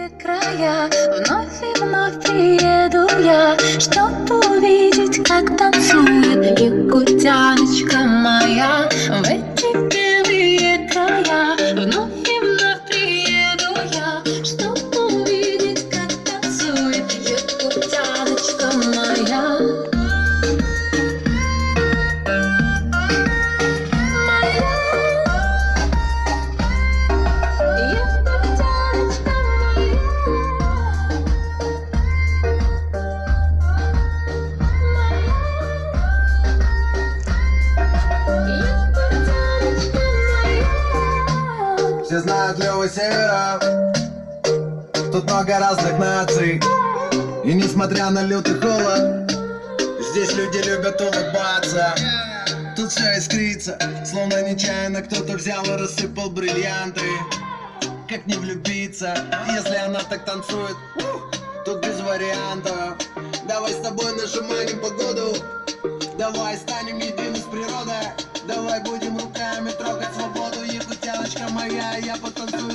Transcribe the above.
новые края. Вновь и вновь приеду я, чтоб увидеть, как танцует якутяночка моя. В эти белые края вновь и вновь приеду я, чтоб увидеть, как танцует якутяночка моя. Все знают левый севера, тут много разных наций. И несмотря на лютый холод, здесь люди любят улыбаться. Тут все искрится, словно нечаянно кто-то взял и рассыпал бриллианты. Как не влюбиться, если она так танцует, тут без вариантов. Давай с тобой нажимаем погоду, давай станем едины с природой. Давай будем руками трогать свободу, якутяночка моя, я потанцую